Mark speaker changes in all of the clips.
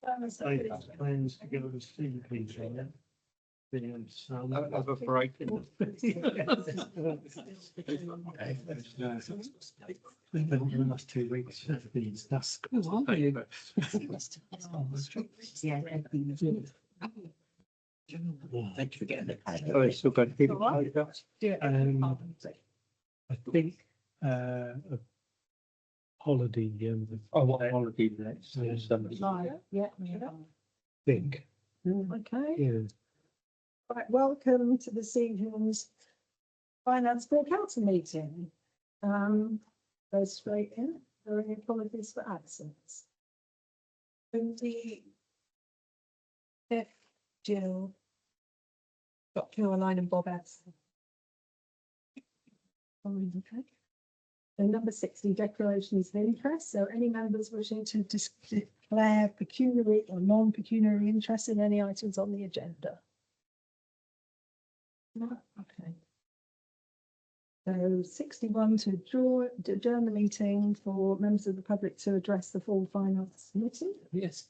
Speaker 1: I have plans to go and see people. Being some.
Speaker 2: Have a break.
Speaker 1: The last 2 weeks have been dusk.
Speaker 2: Thank you for getting it.
Speaker 1: Oh, it's still got people. I think holiday.
Speaker 2: Oh, what holiday next?
Speaker 3: Yeah.
Speaker 1: Think.
Speaker 3: Okay.
Speaker 1: Yeah.
Speaker 3: Right, welcome to this evening's Finance Bill Council meeting. Go straight in. Are there any apologies for absence? If Jill, got Caroline and Bob absent. Okay. And number 60, declarations of interest. So any members wishing to declare pecuniary or non-pecuniary interest in any items on the agenda? No, okay. So 61 to adjourn the meeting for members of the public to address the full finance committee.
Speaker 2: Yes.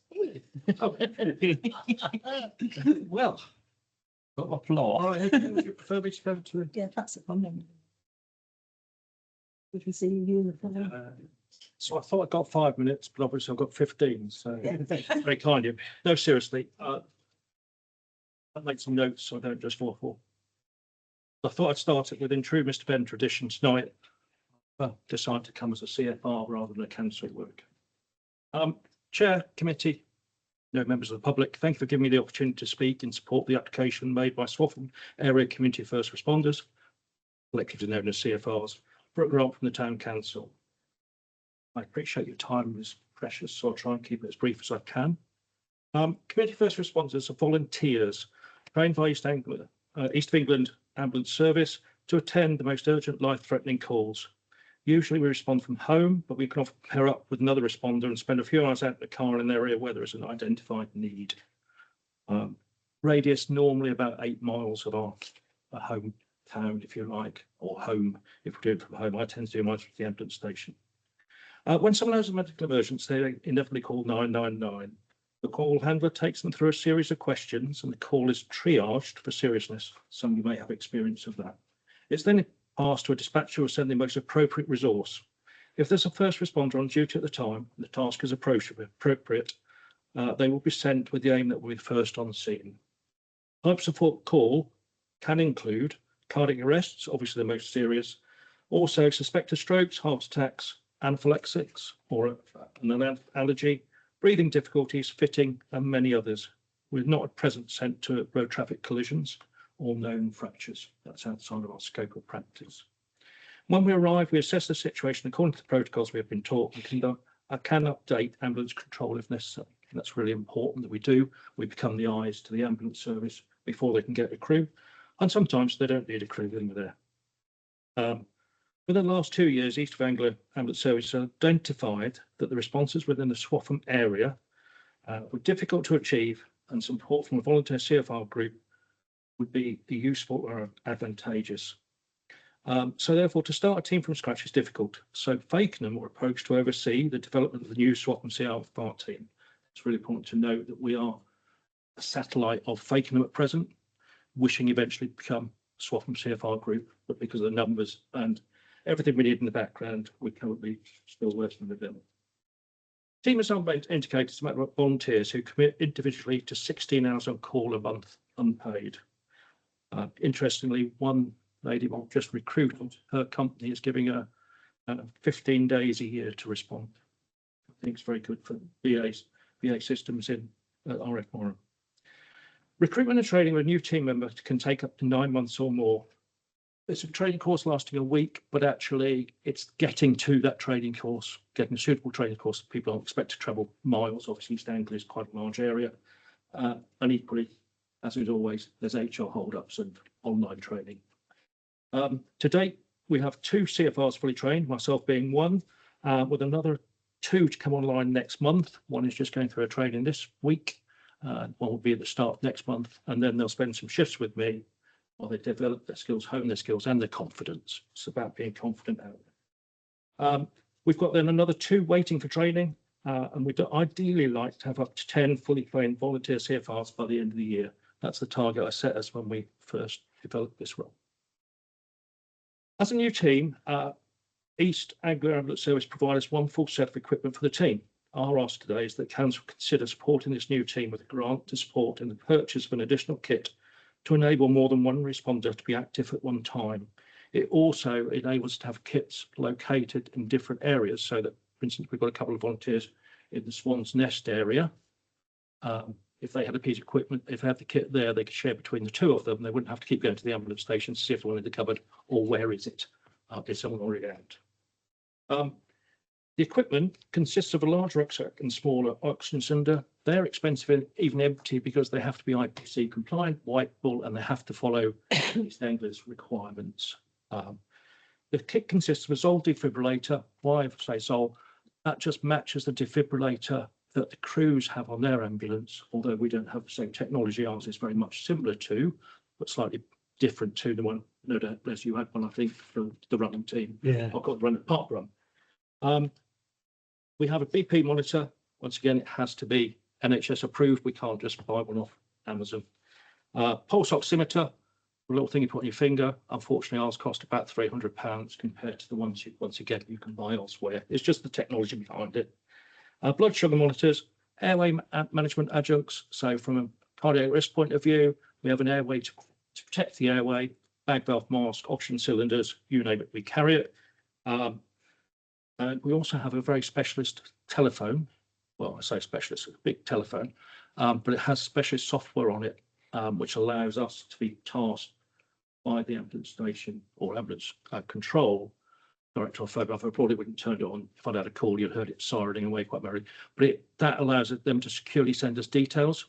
Speaker 2: Well, got my floor.
Speaker 1: You prefer me to go to?
Speaker 3: Yeah, that's a problem. We can see you.
Speaker 1: So I thought I got 5 minutes, but obviously I've got 15. So very kind of you. No, seriously. I'll make some notes so I don't just waffle. I thought I'd start it with, in true Mr. Ben tradition tonight, decide to come as a CFR rather than a council worker. Chair, committee, no members of the public, thank you for giving me the opportunity to speak in support of the application made by Swaffham Area Community First Responders, collectively known as CFRs, for a grant from the Town Council. I appreciate your time is precious, so I'll try and keep it as brief as I can. Community First Responders are volunteers trained by East of England Ambulance Service to attend the most urgent life-threatening calls. Usually we respond from home, but we can often pair up with another responder and spend a few hours out in the car in an area where there is an identified need. Radius normally about 8 miles of our home town, if you like, or home. If we do it from home, I tend to do mine at the ambulance station. When someone has a medical emergency, they inevitably call 999. The call handler takes them through a series of questions and the call is triaged for seriousness. Some of you may have experience of that. It's then passed to a dispatcher who will send the most appropriate resource. If there's a first responder on duty at the time, and the task is appropriate, they will be sent with the aim that will be first on scene. Types of call can include cardiac arrests, obviously the most serious, also suspected strokes, heart attacks, anaphylaxis or an allergy, breathing difficulties, fitting, and many others. We're not at present sent to road traffic collisions or known fractures. That's outside of our scope of practice. When we arrive, we assess the situation according to the protocols we have been taught and can update ambulance control if necessary. And that's really important that we do. We become the eyes to the ambulance service before they can get a crew. And sometimes they don't need a crew when we're there. Within the last 2 years, East of Anglia Ambulance Service has identified that the responses within the Swaffham area were difficult to achieve, and support from a volunteer CFR group would be useful or advantageous. So therefore, to start a team from scratch is difficult. So Fakenham were approached to oversee the development of the new Swaffham CFR team. It's really important to note that we are a satellite of Fakenham at present, wishing eventually to become Swaffham CFR group, but because of the numbers and everything we need in the background, we're currently still working with them. Team as indicated is a matter of volunteers who commit individually to 16 hours on call a month, unpaid. Interestingly, one lady we've just recruited, her company is giving her 15 days a year to respond. I think it's very good for VA systems in RF Moran. Recruitment and training of a new team member can take up to 9 months or more. It's a training course lasting a week, but actually it's getting to that training course, getting a suitable training course. People don't expect to travel miles. Obviously, East Anglia is quite a large area. And equally, as is always, there's HR hold-ups and online training. To date, we have 2 CFRs fully trained, myself being one, with another 2 to come online next month. One is just going through a training this week. One will be at the start of next month, and then they'll spend some shifts with me while they develop their skills, hone their skills and their confidence. It's about being confident out there. We've got then another 2 waiting for training, And we'd ideally like to have up to 10 fully trained volunteer CFRs by the end of the year. That's the target I set us when we first developed this role. As a new team, East Anglia Ambulance Service provide us one full set of equipment for the team. Our ask today is that council consider supporting this new team with a grant to support in the purchase of an additional kit to enable more than one responder to be active at one time. It also enables us to have kits located in different areas so that, for instance, we've got a couple of volunteers in the Swan's Nest area. If they had a piece of equipment, if they had the kit there, they could share between the two of them. They wouldn't have to keep going to the ambulance station to see if they wanted the cupboard or where is it. Is someone already out? The equipment consists of a large rucksack and smaller oxygen cylinder. They're expensive and even empty because they have to be IPC compliant, white bull, and they have to follow East Anglia's requirements. The kit consists of a Zoll defibrillator. Why I say Zoll? That just matches the defibrillator that the crews have on their ambulance, although we don't have the same technology. Ours is very much similar to, but slightly different to the one, no doubt, Les, you had one, I think, for the running team.
Speaker 2: Yeah.
Speaker 1: I've got the run park run. We have a BP monitor. Once again, it has to be NHS approved. We can't just buy one off Amazon. Pulse oximeter, a little thing you put on your finger. Unfortunately, ours cost about £300 compared to the ones once again you can buy elsewhere. It's just the technology behind it. Blood sugar monitors, airway management adjuncts. So from a cardiac risk point of view, we have an airway to protect the airway, bag valve mask, oxygen cylinders, you name it, we carry it. And we also have a very specialist telephone. Well, I say specialist, a big telephone, but it has specialist software on it, which allows us to be tasked by the ambulance station or ambulance control director or photographer. I probably wouldn't turn it on. If I'd had a call, you'd heard it sirening away quite merrily. But that allows them to securely send us details,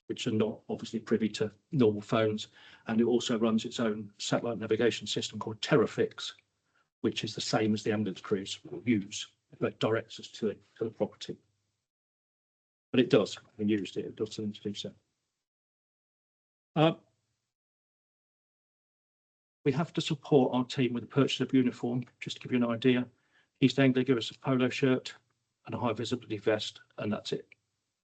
Speaker 1: which are not obviously privy to normal phones. And it also runs its own satellite navigation system called Terrafix, which is the same as the ambulance crews will use, but directs us to the property. But it does, when used it does seem to do so. We have to support our team with the purchase of uniform. Just to give you an idea, East Anglia give us a polo shirt and a high visibility vest, and that's it.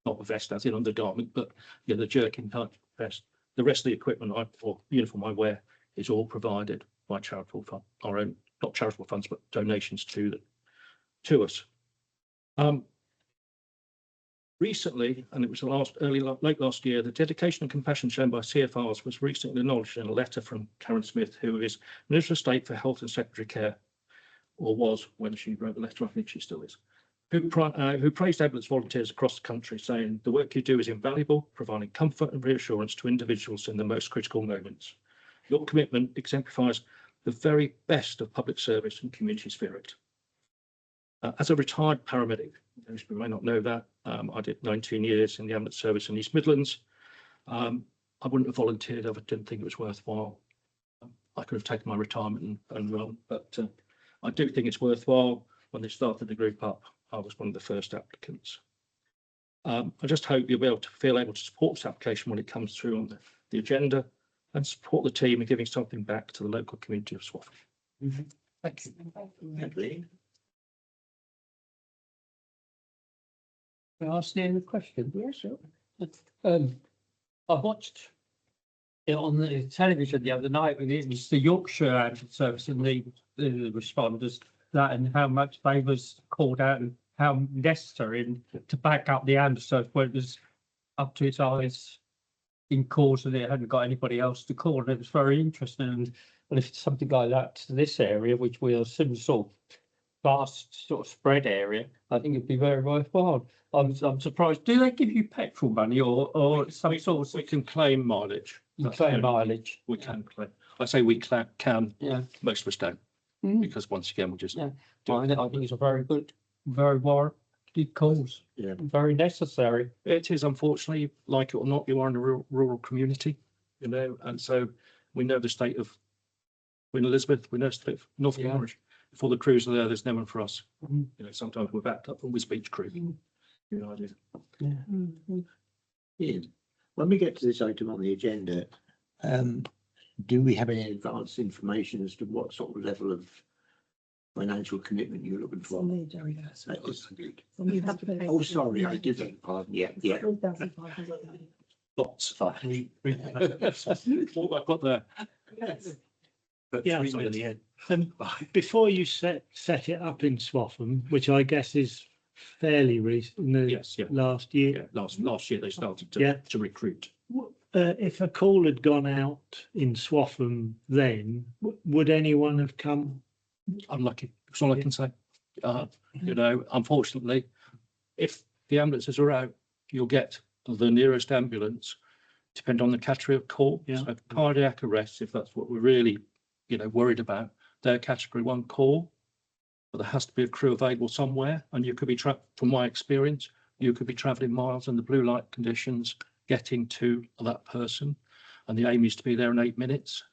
Speaker 1: Not a vest as in undergarment, but yeah, the jerkin type vest. The rest of the equipment or uniform I wear is all provided by charitable fund, our own, not charitable funds, but donations to us. Recently, and it was late last year, the dedication and compassion shown by CFRs was recently acknowledged in a letter from Karen Smith, who is Minister of State for Health and Secretary Care, or was when she wrote the letter. I think she still is. Who praised ambulance volunteers across the country, saying the work you do is invaluable, providing comfort and reassurance to individuals in the most critical moments. Your commitment exemplifies the very best of public service and community spirit. As a retired paramedic, those who may not know that, I did 19 years in the ambulance service in East Midlands. I wouldn't have volunteered if I didn't think it was worthwhile. I could have taken my retirement and run, but I do think it's worthwhile. When they started the group up, I was one of the first applicants. I just hope you'll be able to feel able to support this application when it comes through on the agenda and support the team in giving something back to the local community of Swaffham.
Speaker 2: Mm-hmm.
Speaker 1: Thank you.
Speaker 2: Thank you. Can I ask you a question?
Speaker 3: Yeah, sure.
Speaker 2: I watched it on the television the other night when it was the Yorkshire Ambulance Service and the responders, that and how much they was called out and how necessary to back up the ambulance service where it was up to its eyes in calls and it hadn't got anybody else to call. And it was very interesting. And if it's something like that to this area, which we are some sort of vast sort of spread area, I think it'd be very worthwhile. I'm surprised. Do they give you petrol money or some sort of?
Speaker 1: We can claim mileage.
Speaker 2: You claim mileage.
Speaker 1: We can claim. I say we can.
Speaker 2: Yeah.
Speaker 1: Most of us don't, because once again we just.
Speaker 2: Yeah. I think it's a very good, very warranted cause.
Speaker 1: Yeah.
Speaker 2: Very necessary.
Speaker 1: It is, unfortunately, like it or not, you are in a rural community, you know, and so we know the state of Queen Elizabeth, we know the state of North Cambridge. Before the crews are there, there's no one for us. You know, sometimes we're backed up from with speech crew. You know,
Speaker 4: Ian, when we get to this item on the agenda, do we have any advanced information as to what sort of level of financial commitment you're looking
Speaker 3: It's
Speaker 4: for.
Speaker 3: on the agenda.
Speaker 4: That is good.
Speaker 3: And you have to pay.
Speaker 4: Oh, sorry, I did that pardon. Yeah, yeah.
Speaker 3: 3,500.
Speaker 1: Lots. What I've got there.
Speaker 5: But
Speaker 2: Yeah,
Speaker 5: 3
Speaker 1: sorry.
Speaker 5: million.
Speaker 2: Before you set it up in Swaffham, which I guess is fairly recent,
Speaker 1: Yes, yeah.
Speaker 2: last year.
Speaker 1: Yeah, last year they started
Speaker 2: Yeah.
Speaker 1: to recruit.
Speaker 2: If a call had gone out in Swaffham then, would anyone have come?
Speaker 1: Unlucky, that's all I can say. You know, unfortunately, if the ambulances are out, you'll get the nearest ambulance, depending on the category of call.
Speaker 2: Yeah.
Speaker 1: So cardiac arrest, if that's what we're really, you know, worried about, they're category 1 call. But there has to be a crew available somewhere, and you could be from my experience, you could be travelling miles in the blue light conditions, getting to that person, and the aim is to be there in 8 minutes.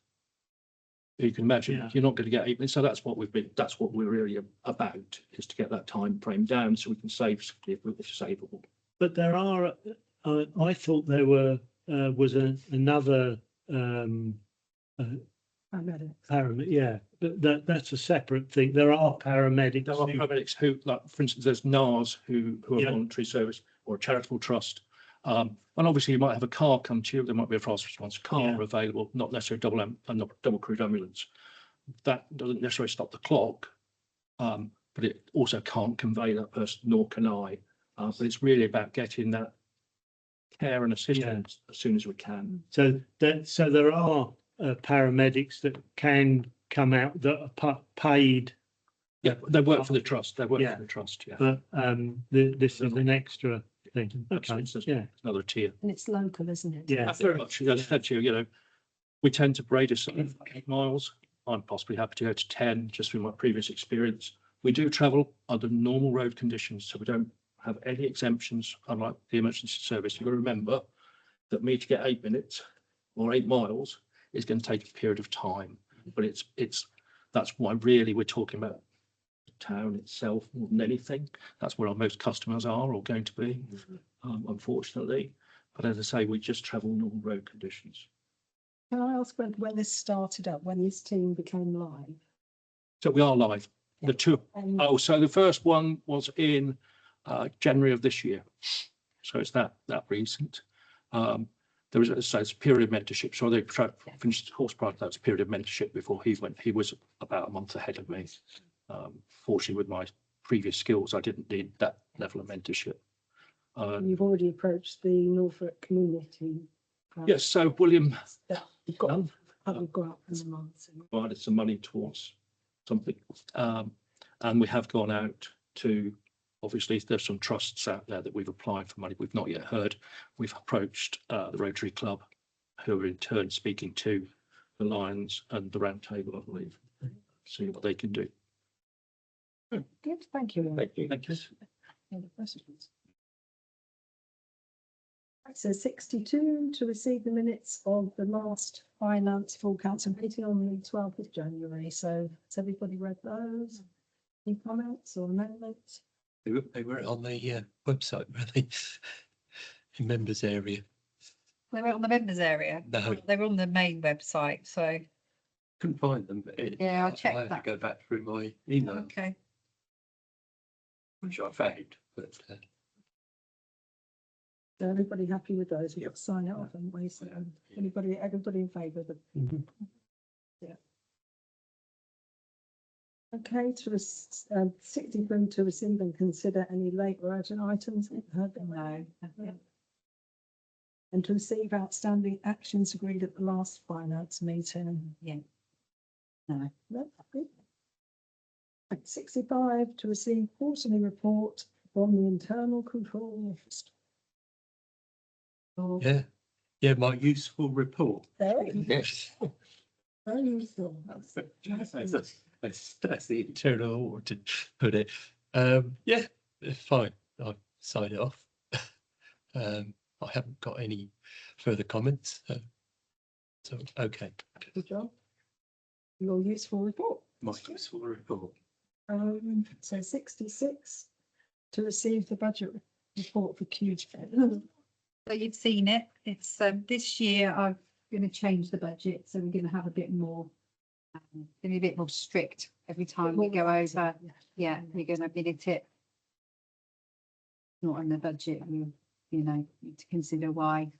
Speaker 1: You can imagine
Speaker 2: Yeah.
Speaker 1: you're not going to get 8 minutes. So that's what that's what we're really about, is to get that time frame down so we can save if savable.
Speaker 2: But there are, I thought there was another paramedic, yeah, but that's a separate thing. There are paramedics.
Speaker 1: There are paramedics who, like, for instance, there's NARS who are
Speaker 2: Yeah.
Speaker 1: voluntary service or a charitable trust. And obviously you might have a car come to you. There might be a fast response car
Speaker 2: Yeah.
Speaker 1: available, not necessarily double crewed ambulance. That doesn't necessarily stop the clock, but it also can't convey that person, nor can I. But it's really about getting that care and assistance as soon as we can.
Speaker 2: So there are paramedics that can come out that are paid,
Speaker 1: Yeah, they work for the trust. They work
Speaker 2: Yeah.
Speaker 1: for the trust. Yeah,
Speaker 2: but this is an extra thing. Okay,
Speaker 1: Absolutely.
Speaker 2: yeah,
Speaker 1: another tier.
Speaker 3: And it's local, isn't it?
Speaker 2: yeah.
Speaker 1: Very much. As I said to you, you know, we tend to radius 8 miles. I'm possibly happy to go to 10, just from my previous experience. We do travel under normal road conditions, so we don't have any exemptions, unlike the emergency service. You've got to remember that me to get 8 minutes or 8 miles is going to take a period of time. But that's why really we're talking about the town itself more than anything. That's where our most customers are or going to be, unfortunately. But as I say, we just travel normal road conditions.
Speaker 3: Can I ask when this started up, when this team became live?
Speaker 1: So we are live. The two,
Speaker 3: And
Speaker 1: so the first one was in January of this year. So it's that recent. There was it's a period of mentorship. So they finished the course prior to that, was a period of mentorship before he went. He was about a month ahead of me. Fortunately, with my previous skills, I didn't need that level of mentorship.
Speaker 3: you've already approached the Norfolk community.
Speaker 1: Yes, so William
Speaker 3: You've got, we've got up in the month.
Speaker 1: provided some money towards something. And we have gone out to, obviously, there's some trusts out there that we've applied for money. We've not yet heard. We've approached the Rotary Club, who are in turn speaking to the Lions and the Round Table, I believe, see what they can do.
Speaker 3: Good, thank you.
Speaker 4: Thank you.
Speaker 1: Thank you.
Speaker 3: Any questions? Right, so 62, to receive the minutes of the last finance full council meeting on the 12th of January. So has everybody read those? Any comments or amendments?
Speaker 5: They were on the website, really, in members area.
Speaker 6: They were on the members area.
Speaker 5: No.
Speaker 6: They were on the main website, so,
Speaker 5: Couldn't find them. But
Speaker 6: Yeah, I'll check
Speaker 5: I had
Speaker 6: that.
Speaker 5: to go back through my email,
Speaker 6: okay.
Speaker 5: which I found, but
Speaker 3: So everybody happy with those? We've got to sign it off and we, so everybody in favour of them?
Speaker 2: Mhm.
Speaker 3: Yeah. Okay, to 63, to receive and consider any late or urgent items. Heard them?
Speaker 6: No.
Speaker 3: And to receive outstanding actions agreed at the last finance meeting.
Speaker 6: Yeah. No.
Speaker 3: No, good. Right, 65, to receive quarterly report from the internal control office.
Speaker 5: yeah, my useful report.
Speaker 3: Very
Speaker 5: Yes.
Speaker 3: useful.
Speaker 5: That's the internal order to put it. Yeah, it's fine. I'll sign it off. I haven't got any further comments. So, okay.
Speaker 3: Good job. Your useful report.
Speaker 5: My useful report.
Speaker 3: So 66, to receive the budget report for Q.
Speaker 6: So you've seen it. It's this year I'm going to change the budget, so we're going to have a bit more, going to be a bit more strict every time we go over, yeah, we're gonna minute it. Not in the budget, you know, need to consider why.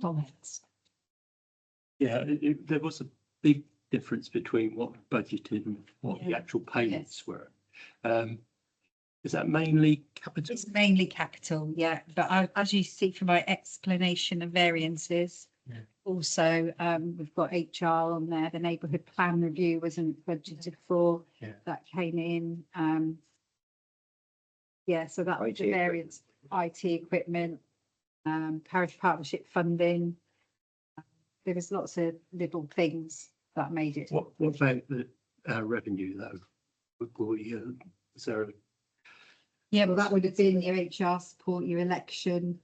Speaker 3: Comments.
Speaker 5: Yeah, there was a big difference between what we budgeted and what the
Speaker 6: Yeah.
Speaker 5: actual payments were. Is that mainly capital?
Speaker 6: It's mainly capital, yeah, but as you see from my explanation of variances.
Speaker 5: Yeah.
Speaker 6: Also, we've got HR on there, the neighbourhood plan review wasn't budgeted for.
Speaker 5: Yeah.
Speaker 6: That came in, yeah, so that was
Speaker 4: IT
Speaker 6: the variance, IT equipment, parish partnership funding. There was lots of little things that made it.
Speaker 5: What about the revenue though? Is there,
Speaker 6: Yeah, well, that would have been your HR support, your election,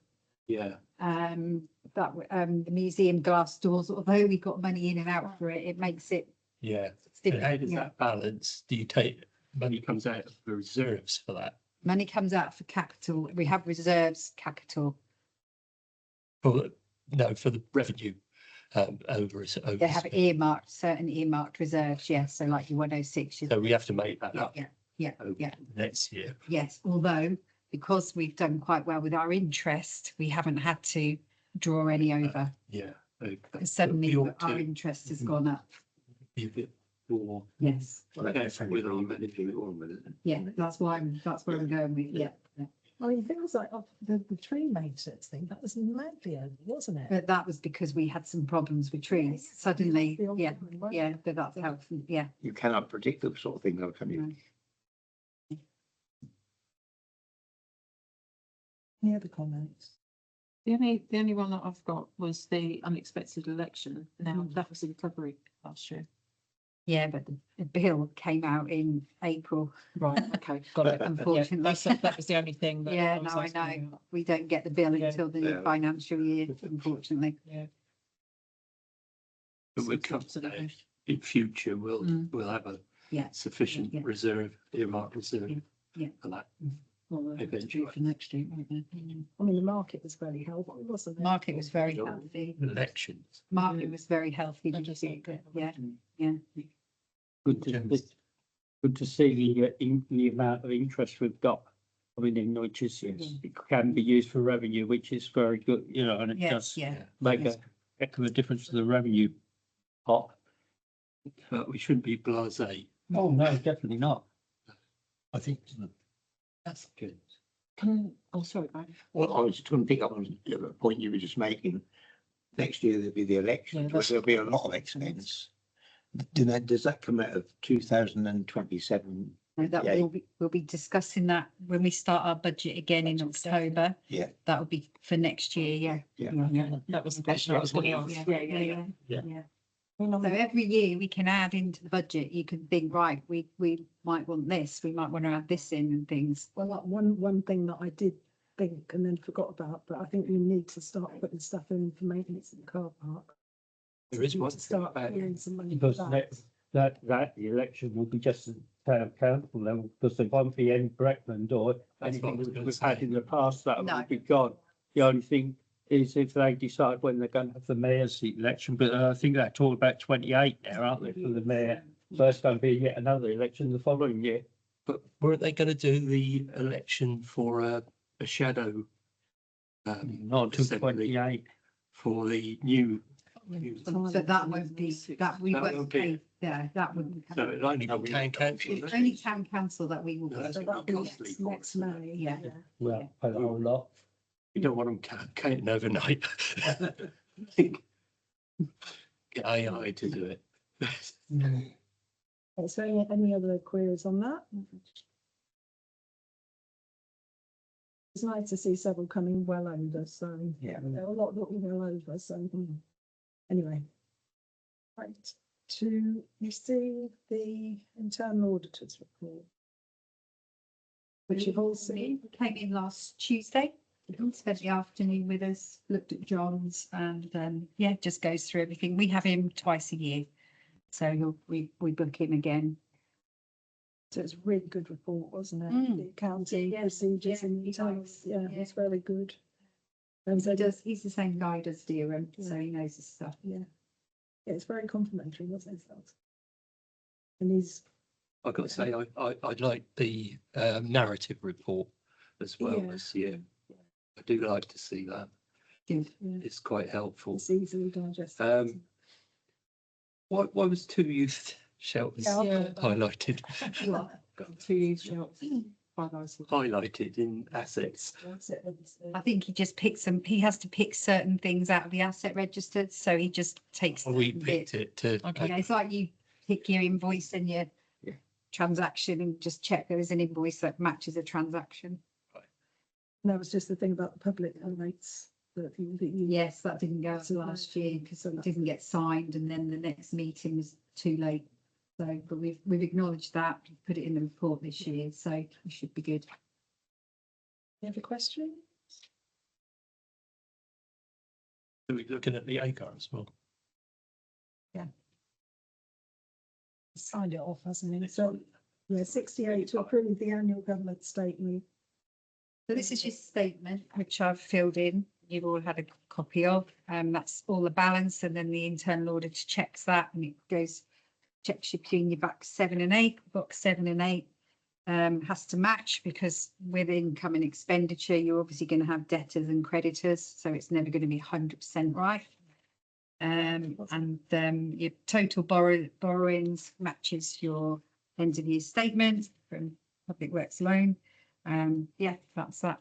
Speaker 5: yeah,
Speaker 6: the museum glass doors, although we got money in and out for it, it makes it.
Speaker 5: yeah.
Speaker 6: still-
Speaker 5: And how does
Speaker 6: yeah.
Speaker 5: that balance? Do you take, money comes out of the reserves for that?
Speaker 6: Money comes out for capital, we have reserves capital,
Speaker 5: For, no, for the revenue, over.
Speaker 6: they have earmarked, certain earmarked reserves, yes, so like your 106.
Speaker 5: So we have to make that
Speaker 6: Yeah,
Speaker 5: up
Speaker 6: yeah,
Speaker 5: over
Speaker 6: yeah,
Speaker 5: next year.
Speaker 6: yes, although because we've done quite well with our interest, we haven't had to draw any over.
Speaker 5: Yeah.
Speaker 6: Because suddenly
Speaker 5: we ought
Speaker 6: our
Speaker 5: to
Speaker 6: interest has gone up,
Speaker 5: be a bit more
Speaker 6: yes,
Speaker 5: careful with our management.
Speaker 6: yeah, that's why, that's where we're going with, yeah.
Speaker 3: I mean, things like the tree maintenance thing, that was madly early, wasn't it?
Speaker 6: But that was because we had some problems with trees, suddenly,
Speaker 3: The old
Speaker 6: yeah,
Speaker 3: one, right?
Speaker 6: yeah, but that's helpful, yeah.
Speaker 4: You cannot predict that sort of thing though, can you?
Speaker 6: No.
Speaker 3: Any other comments?
Speaker 7: The only one that I've got was the unexpected election. Now, that was in February last year.
Speaker 6: Yeah, but the bill came out in April,
Speaker 7: Right, okay, got it. Yeah,
Speaker 6: unfortunately.
Speaker 7: that was the only thing. that
Speaker 6: Yeah,
Speaker 7: was
Speaker 6: no, I
Speaker 7: asking
Speaker 6: know.
Speaker 7: about.
Speaker 6: We don't get the bill
Speaker 7: Yeah.
Speaker 6: until the new
Speaker 4: Yeah.
Speaker 6: financial year, unfortunately.
Speaker 7: Yeah.
Speaker 5: But we'll come in future,
Speaker 6: Mm.
Speaker 5: we'll have a
Speaker 6: Yeah.
Speaker 5: sufficient
Speaker 6: Yeah.
Speaker 5: reserve, earmark reserve.
Speaker 6: Yeah. Yeah.
Speaker 5: For that.
Speaker 7: Well, they'll have to do
Speaker 5: Eventually.
Speaker 7: for next year, won't they?
Speaker 3: I mean, the market was very helpful, wasn't it?
Speaker 6: Market was very healthy.
Speaker 5: Elections.
Speaker 6: Market was very healthy.
Speaker 7: That
Speaker 6: did you
Speaker 7: does
Speaker 6: see
Speaker 7: look
Speaker 6: it?
Speaker 7: good.
Speaker 6: Yeah,
Speaker 2: Good
Speaker 5: James.
Speaker 2: good to see the amount of interest we've got. I mean, which is, it can be used for revenue, which is very good, you know, and it
Speaker 6: yes,
Speaker 2: does
Speaker 6: yeah.
Speaker 2: make
Speaker 6: yes.
Speaker 2: a heck of a difference to the revenue pot.
Speaker 5: But we shouldn't be blasé.
Speaker 2: Oh, no, definitely not.
Speaker 5: I think that's good.
Speaker 7: Sorry, Brian.
Speaker 4: Well, I was just going to pick up on the point you were just making. Next year there'll be the election,
Speaker 7: Yeah,
Speaker 4: but
Speaker 7: that's-
Speaker 4: there'll be a lot of expense. Does that come out of 2027?
Speaker 6: No, that
Speaker 4: Yeah.
Speaker 6: we'll be discussing that when we start our budget again in October.
Speaker 4: Yeah.
Speaker 6: That will be for next year, yeah.
Speaker 7: Yeah, that was the question I was going to ask.
Speaker 6: Yeah.
Speaker 2: Yeah.
Speaker 6: So every year we can add into the budget, you can think, right, we might want this, we might want to add this in and things.
Speaker 3: Well, like one thing that I did think and then forgot about, but I think we need to start putting stuff in for maintenance in the car park.
Speaker 5: There is
Speaker 3: We need
Speaker 5: one
Speaker 3: to
Speaker 5: thing
Speaker 3: start
Speaker 5: about
Speaker 3: putting some money for
Speaker 2: Because
Speaker 3: that.
Speaker 2: that election will be just at town council level, because there won't be any Breckland or
Speaker 5: That's what I
Speaker 2: anything
Speaker 5: was gonna
Speaker 2: we've had
Speaker 5: say.
Speaker 2: in the past that
Speaker 6: No.
Speaker 2: will be gone. The only thing is if they decide when they're going to have the mayor's seat election, but I think they're talking about 28 now, aren't they, for the mayor? So it's going to be yet another election the following year.
Speaker 5: But weren't they going to do the election for a shadow?
Speaker 2: Not until
Speaker 5: assembly
Speaker 2: 28.
Speaker 5: For the new.
Speaker 6: So that won't be, that we
Speaker 5: That
Speaker 6: won't
Speaker 5: won't be-
Speaker 6: pay, yeah, that wouldn't.
Speaker 5: So it'll only be town council.
Speaker 6: It's only town council that we will.
Speaker 5: No, that's
Speaker 3: So
Speaker 5: gonna
Speaker 3: that'll
Speaker 5: be
Speaker 3: be
Speaker 5: costly for
Speaker 3: next
Speaker 5: us.
Speaker 3: May.
Speaker 6: Yeah.
Speaker 2: Well, a whole lot.
Speaker 5: You don't want them counting overnight. Get AI to do it.
Speaker 3: Is there any other queries on that? It's nice to see several coming well over, so.
Speaker 4: Yeah.
Speaker 3: There are a lot that were well over, so. Anyway. Right, to receive the internal auditors report. Which you've all seen.
Speaker 6: Came in last Tuesday, spent the afternoon with us, looked at John's and yeah, just goes through everything. We have him twice a year. So we book him again.
Speaker 3: So it's a really good report, wasn't it?
Speaker 6: Mm.
Speaker 3: The accounting
Speaker 6: Yeah,
Speaker 3: procedures
Speaker 6: yeah,
Speaker 3: and
Speaker 6: he
Speaker 3: internal,
Speaker 6: likes-
Speaker 3: yeah,
Speaker 6: yeah.
Speaker 3: it's very good. And so
Speaker 6: He's the same guy does Derham, so he knows his stuff.
Speaker 3: Yeah, Yeah, it's very complimentary, wasn't it? And he's,
Speaker 5: I've got to say, I'd like the narrative report as well
Speaker 3: Yeah.
Speaker 5: this year. I do like to see that.
Speaker 6: Good.
Speaker 5: It's quite helpful.
Speaker 3: it's easily digestible.
Speaker 5: Why was 2 youth shelters
Speaker 3: Yeah,
Speaker 7: Yeah.
Speaker 5: highlighted?
Speaker 7: Got 2 years shots.
Speaker 5: Highlighted in assets.
Speaker 6: I think he just picks them, he has to pick certain things out of the asset register, so he just takes.
Speaker 5: We
Speaker 6: certain
Speaker 5: picked
Speaker 6: bits.
Speaker 5: it to.
Speaker 6: Yeah, it's like you pick your invoice and your
Speaker 5: Yeah.
Speaker 6: transaction and just check there is an invoice that matches a transaction.
Speaker 3: And that was just the thing about the public rates that you.
Speaker 6: Yes, that didn't go out
Speaker 3: So
Speaker 6: last year because
Speaker 3: so
Speaker 6: it
Speaker 3: that-
Speaker 6: didn't get signed and then the next meeting was too late. So, but we've acknowledged that, put it in the report this year, so it should be good.
Speaker 3: You have a question?
Speaker 5: Are we looking at the ACAR as well?
Speaker 3: Signed it off, hasn't he? So, yeah, 68 to approve the annual government statement.
Speaker 6: So this is your statement, which I've filled in. You've all had a copy of, that's all the balance, and then the internal auditor checks that, and it goes, checks you between your box 7 and 8. Box 7 and 8 has to match because with income and expenditure, you're obviously going to have debtors and creditors, so it's never going to be 100% right. And your total borrowings matches your end of year statement from Public Works loan. Yeah, that's that.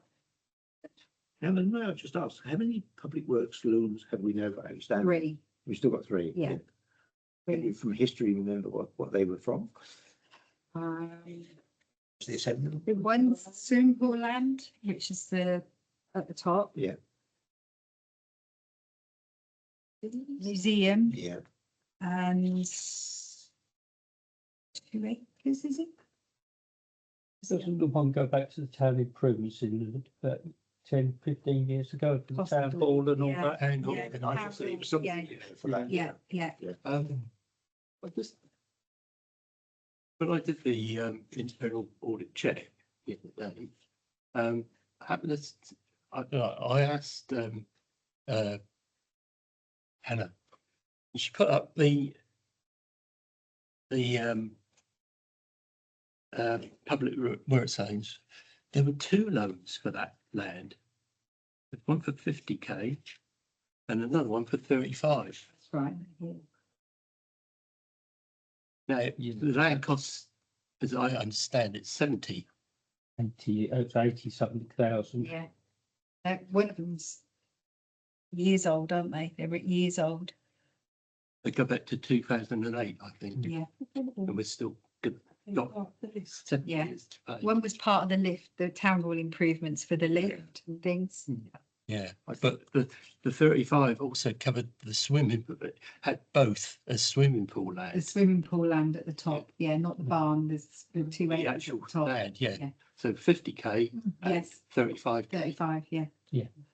Speaker 4: Helen, may I just ask, how many public works loans have we now got outstanding?
Speaker 6: 3.
Speaker 4: We've still got 3.
Speaker 6: Yeah.
Speaker 4: Can you from history remember what they were from? Was the assembly?
Speaker 6: The one's swimming pool land, which is at the top.
Speaker 4: Yeah,
Speaker 6: Museum
Speaker 4: yeah.
Speaker 6: and 2 acres, is it?
Speaker 2: Doesn't the one go back to the town improvements in 10, 15 years ago, for the town
Speaker 6: Possibly,
Speaker 2: hall and all
Speaker 6: yeah.
Speaker 2: that?
Speaker 5: And
Speaker 6: Yeah.
Speaker 4: And I just thought it was something,
Speaker 6: Yeah.
Speaker 4: you know, for land.
Speaker 6: Yeah, yeah.
Speaker 5: I just. When I did the internal audit check the other day, happened to, I asked Hannah, and she put up the public works zones. There were 2 loans for that land. One for 50k and another one for 35.
Speaker 6: That's right. Yeah.
Speaker 5: Now, the land costs, as I understand it, 70.
Speaker 2: 80 something thousand.
Speaker 6: Yeah. One of them's years old, aren't they? They're years old.
Speaker 5: They go back to 2008, I think,
Speaker 6: Yeah.
Speaker 5: and we're still got 7
Speaker 6: Yeah.
Speaker 5: years to pay.
Speaker 6: One was part of the lift, the town hall improvements for the lift and things.
Speaker 5: Yeah, but the 35 also covered the swimming, but it had both a swimming pool
Speaker 6: The
Speaker 5: land.
Speaker 6: swimming pool land at the top. Yeah, not the barn. There's the 2
Speaker 5: The
Speaker 6: acres at
Speaker 5: actual
Speaker 6: the top.
Speaker 5: land,
Speaker 6: Yeah.
Speaker 5: yeah. So 50k and
Speaker 6: Yes,
Speaker 5: 35.
Speaker 6: 35, yeah.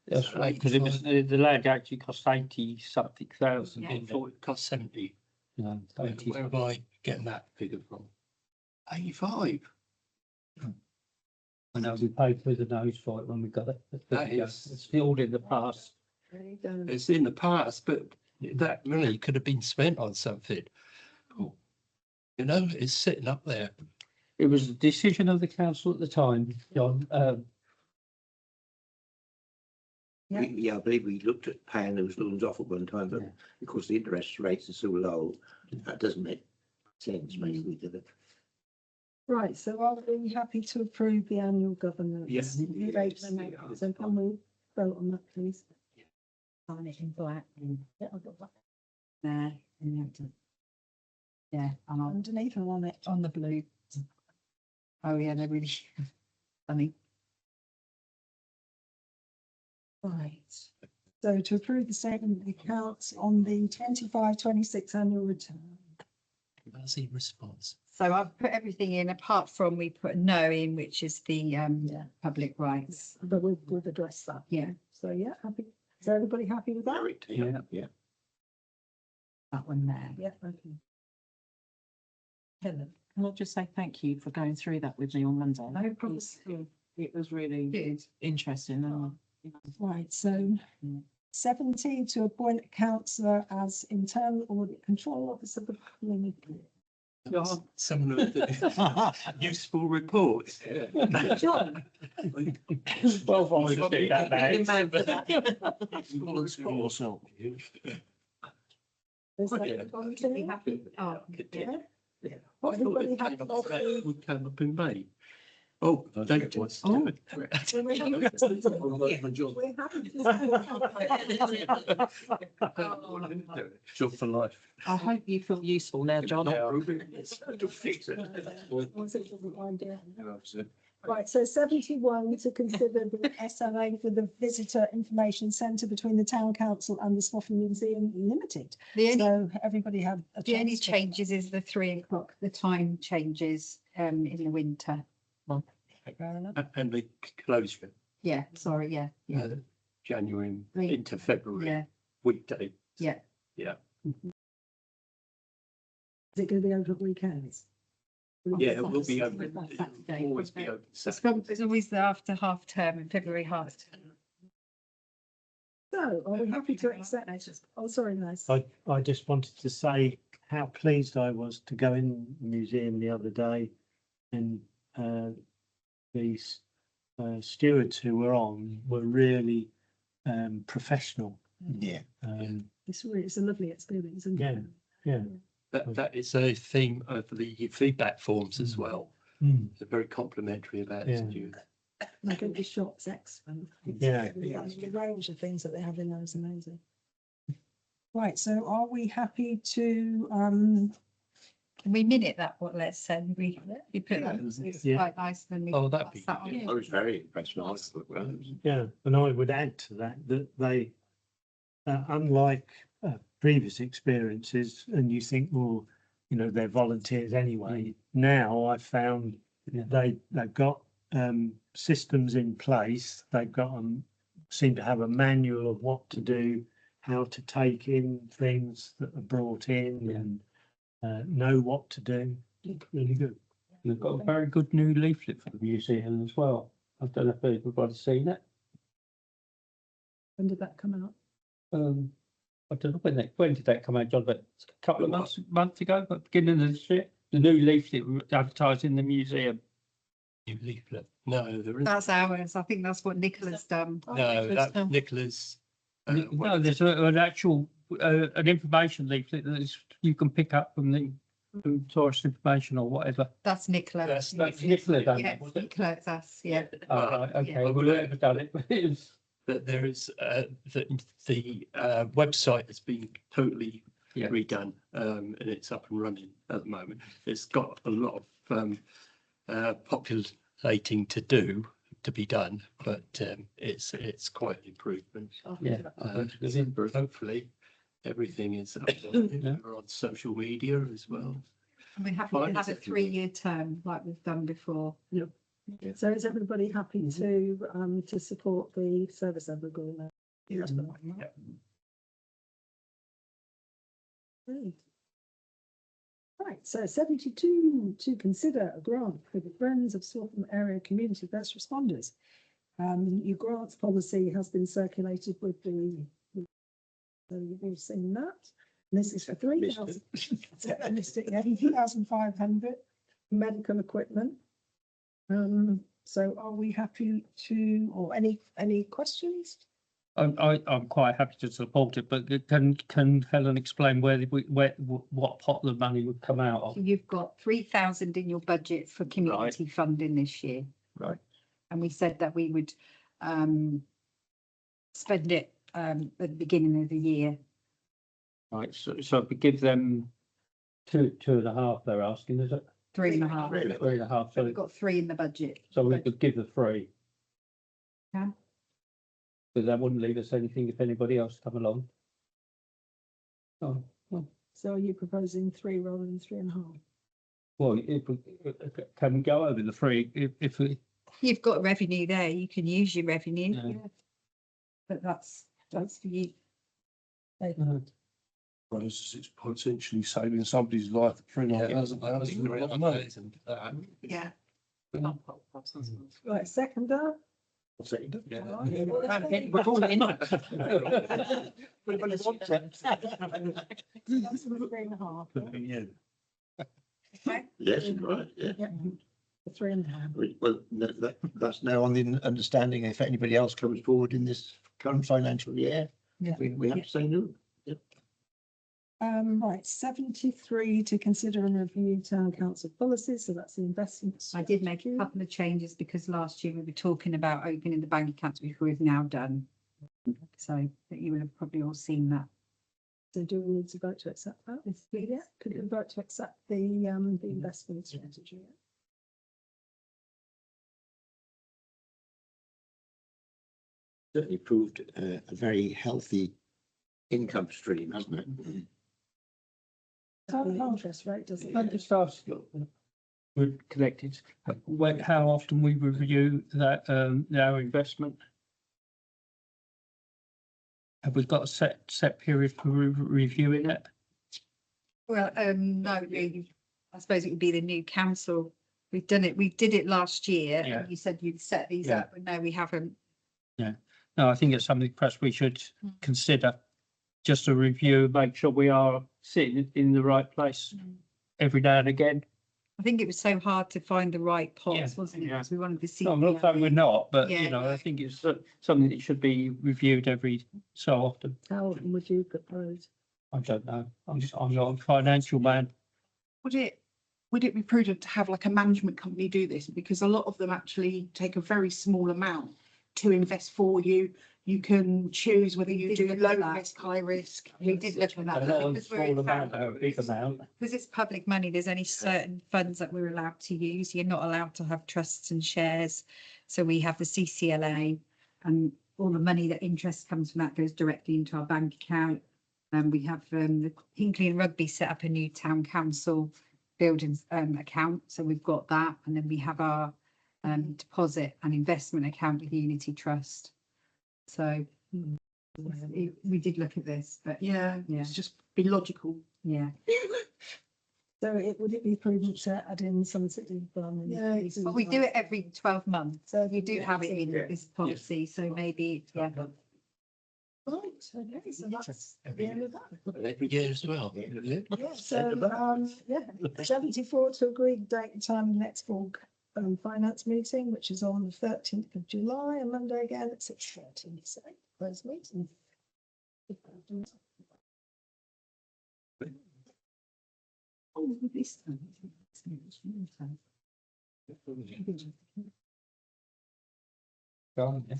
Speaker 2: That's right, because it was, the land actually cost 80 something thousand.
Speaker 6: Yeah.
Speaker 5: I thought it cost 70.
Speaker 2: No,
Speaker 5: Where
Speaker 2: 80.
Speaker 5: where am I getting that figure from? 85.
Speaker 2: I know we paid through the nose for it when we got it.
Speaker 5: That is-
Speaker 2: It's still in the past.
Speaker 3: Really don't.
Speaker 5: It's in the past, but that money could have been spent on something. You know, it's sitting up there.
Speaker 2: It was a decision of the council at the time, John.
Speaker 3: Yeah.
Speaker 4: Yeah, I believe we looked at paying those loans off at one time, but
Speaker 2: Yeah.
Speaker 4: because the interest rates are so low, that doesn't make sense, basically, does it?
Speaker 3: Right, so are we happy to approve the annual governance?
Speaker 5: Yes.
Speaker 3: Statement? So can we vote on that, please?
Speaker 6: Sign it in black.
Speaker 3: Yeah, I've got that.
Speaker 6: There. And you have to. Yeah, and
Speaker 3: Underneath and on it.
Speaker 6: on the blue. Oh, yeah, they're really funny.
Speaker 3: Right. So to approve the statement of accounts on the 25-26 annual return.
Speaker 5: Fuzzy response.
Speaker 6: So I've put everything in apart from we put no in, which is the
Speaker 3: Yeah.
Speaker 6: public rights.
Speaker 3: But we've addressed that.
Speaker 6: Yeah,
Speaker 3: So yeah, happy. Is everybody happy with that?
Speaker 4: Yeah.
Speaker 6: that one there.
Speaker 3: Yeah, okay.
Speaker 7: Helen, can I just say thank you for going through that with me on Monday?
Speaker 6: No problem.
Speaker 7: It was really
Speaker 6: Good.
Speaker 7: interesting and
Speaker 3: Right, so 70 to appoint a councillor as internal audit control officer for the planning.
Speaker 5: Some of the useful reports.
Speaker 3: John,
Speaker 2: Well, I would do that
Speaker 3: is that volunteer?
Speaker 6: happy. Oh,
Speaker 3: Yeah.
Speaker 5: Yeah. I thought
Speaker 3: Everybody
Speaker 5: it
Speaker 3: happy
Speaker 5: came up, that
Speaker 3: to-
Speaker 5: would come up in May. Oh, date was.
Speaker 3: We're happy to-
Speaker 5: Job for life.
Speaker 7: I hope you feel useful now, John.
Speaker 3: Right, so 71 to consider the SLA for the Visitor Information Centre between the Town Council and the Swaffham Museum Limited.
Speaker 6: The only,
Speaker 3: So everybody had a
Speaker 6: the only
Speaker 3: chance to-
Speaker 6: changes is the 3 o'clock, the time changes in the winter.
Speaker 3: Fair enough.
Speaker 5: And the closure,
Speaker 6: Yeah, sorry, yeah, yeah,
Speaker 5: January
Speaker 6: Right.
Speaker 5: into February,
Speaker 6: yeah,
Speaker 5: weekday.
Speaker 6: yeah.
Speaker 3: Is it going to be over weekends?
Speaker 5: Yeah, it will be open.
Speaker 6: That's
Speaker 5: It'll
Speaker 6: Saturday,
Speaker 5: always be
Speaker 6: wasn't
Speaker 5: open.
Speaker 6: It's
Speaker 5: Saturday.
Speaker 6: always the after half term in February half term.
Speaker 3: So are we happy to accept? Oh, sorry, nice.
Speaker 8: I just wanted to say how pleased I was to go in the museum the other day and these stewards who were on were really professional.
Speaker 4: Yeah.
Speaker 3: It's a lovely experience, isn't it?
Speaker 8: Yeah.
Speaker 5: That is a theme of the feedback forms as well.
Speaker 8: Mm.
Speaker 5: They're very complimentary about
Speaker 8: Yeah.
Speaker 5: students.
Speaker 3: I think the shop's excellent.
Speaker 8: Yeah.
Speaker 3: The range of things that they have in there is amazing. Right, so are we happy to,
Speaker 6: Can we minute that, what Les said? We put that, it's
Speaker 8: Yeah.
Speaker 6: quite nice when we.
Speaker 5: Oh, that'd be
Speaker 6: pass that on.
Speaker 5: good.
Speaker 4: I was very impressed. I thought, well,
Speaker 8: Yeah, and I would add to that they, unlike previous experiences, and you think, well, you know, they're volunteers anyway. Now I've found they've got systems in place. They've got seem to have a manual of what to do, how to take in things that are brought in, and know what to do. Really good.
Speaker 2: They've got a very good new leaflet for the museum as well. I don't know if everybody's seen it.
Speaker 3: when did that come out?
Speaker 2: I don't know when did that come out, John, but a couple of months ago, but beginning of this year, the new leaflet advertised in the museum.
Speaker 5: New leaflet. No, there isn't.
Speaker 6: That's ours. I think that's what Nicola's done.
Speaker 5: No, that Nicola's.
Speaker 2: No, there's an actual, an information leaflet that you can pick up from tourist information or whatever.
Speaker 6: That's Nicola.
Speaker 5: That's
Speaker 2: Nicola done
Speaker 6: Yeah,
Speaker 2: that, was it?
Speaker 6: Nicola, that's, yeah.
Speaker 2: Oh, right, okay,
Speaker 6: Yeah.
Speaker 2: well, whoever done it, but it was,
Speaker 5: That there is the website has been totally
Speaker 2: Yeah.
Speaker 5: redone, and it's up and running at the moment. It's got a lot of populating to be done, but it's quite an improvement.
Speaker 2: yeah.
Speaker 5: Hopefully, everything is up.
Speaker 2: Yeah.
Speaker 5: We're on social media as well.
Speaker 6: And we're happy to have a 3-year term like we've done before.
Speaker 3: So is everybody happy to support the service level agreement? Yes. Right, so 72 to consider a grant for the Friends of Swaffham Area Community First Responders. Your grants policy has been circulated with so you've all seen that. And this is for 3,000, 3,500 medical equipment. So are we happy to, or any questions?
Speaker 2: I'm quite happy to support it, but can Helen explain what pot the money would come out of?
Speaker 6: You've got 3,000 in your budget for community funding this year.
Speaker 2: Right.
Speaker 6: And we said that we would spend it at the beginning of the year.
Speaker 2: Right, so if we give them two and a half, they're asking, is it?
Speaker 6: 3.5.
Speaker 4: Really?
Speaker 2: 3.5,
Speaker 6: So we've
Speaker 2: so,
Speaker 6: got 3 in the budget.
Speaker 2: so we could give the 3.
Speaker 6: Yeah.
Speaker 2: But that wouldn't leave us anything if anybody else come along. Oh, well,
Speaker 3: So are you proposing 3 rather than 3.5?
Speaker 2: well, can we go over the 3 if we,
Speaker 6: You've got revenue there, you can use your revenue.
Speaker 2: Yeah.
Speaker 6: But that's for you.
Speaker 9: It's potentially saving somebody's life at £3,500. Isn't a lot of money.
Speaker 6: Yeah.
Speaker 3: Right, seconder,
Speaker 4: I'll second it.
Speaker 2: We're all in.
Speaker 4: Everybody wants it.
Speaker 3: That's 3.5.
Speaker 8: Yeah.
Speaker 4: Yes, right, yeah.
Speaker 3: Yeah. 3.5.
Speaker 4: Well, that's now on the understanding if anybody else comes forward in this current financial year,
Speaker 3: Yeah.
Speaker 4: we have to say no.
Speaker 3: Right, 73 to consider and review town council policies, so that's the investments.
Speaker 6: I did make a couple of changes because last year we were talking about opening the bank accounts, which we've now done. So that you will have probably all seen that.
Speaker 3: So do we need to vote to accept that? Yeah, could we vote to accept the investment strategy?
Speaker 4: Certainly proved a very healthy income stream, hasn't it?
Speaker 3: So the interest rate doesn't.
Speaker 2: I just ask, we're connected, how often we review that, our investment? Have we got a set period for reviewing it?
Speaker 6: Well, no, really, I suppose it would be the new council. We've done it, we did it last year.
Speaker 2: Yeah.
Speaker 6: And you said you'd set these
Speaker 2: Yeah.
Speaker 6: up, but no, we haven't.
Speaker 2: No, I think it's something perhaps we should consider, just a review, make sure we are sitting in the right place every now and again.
Speaker 6: I think it was so hard to find the right pots,
Speaker 2: Yeah,
Speaker 6: wasn't it?
Speaker 2: yeah.
Speaker 6: Because we wanted to see.
Speaker 2: No, I'm not saying we're not, but
Speaker 6: Yeah.
Speaker 2: you know, I think it's something that should be reviewed every so often.
Speaker 3: How often would you propose?
Speaker 2: I don't know. I'm not a financial man.
Speaker 10: Would it be prudent to have like a management company do this? Because a lot of them actually take a very small amount to invest for you. You can choose whether you do low risk, high risk.
Speaker 6: We did look at that.
Speaker 2: A lot of
Speaker 6: because we're
Speaker 2: small
Speaker 6: in
Speaker 2: amount,
Speaker 6: town.
Speaker 2: a big amount.
Speaker 6: Because it's public money, there's only certain funds that we're allowed to use. You're not allowed to have trusts and shares. So we have the CCLA and all the money that interest comes from that goes directly into our bank account. And we have the Hinkley and Rugby set up a new town council buildings account. So we've got that. And then we have our deposit and investment account with Unity Trust. So we did look at this, but
Speaker 10: Yeah, it's just be logical.
Speaker 6: yeah.
Speaker 3: So would it be prudent to add in some sort of?
Speaker 10: Yeah, it's-
Speaker 6: But we do it every 12 months.
Speaker 3: So
Speaker 6: We do have it in
Speaker 4: Yeah.
Speaker 6: this policy, so maybe, yeah.
Speaker 3: Right, okay, so that's the end of that.
Speaker 5: Every year as well.
Speaker 3: Yeah, so, yeah, 74 to agree date and time of the next full finance meeting, which is on the 13th of July, and Monday again at 6:30, so close meeting.
Speaker 6: Oh, this time.
Speaker 2: Gone, yeah.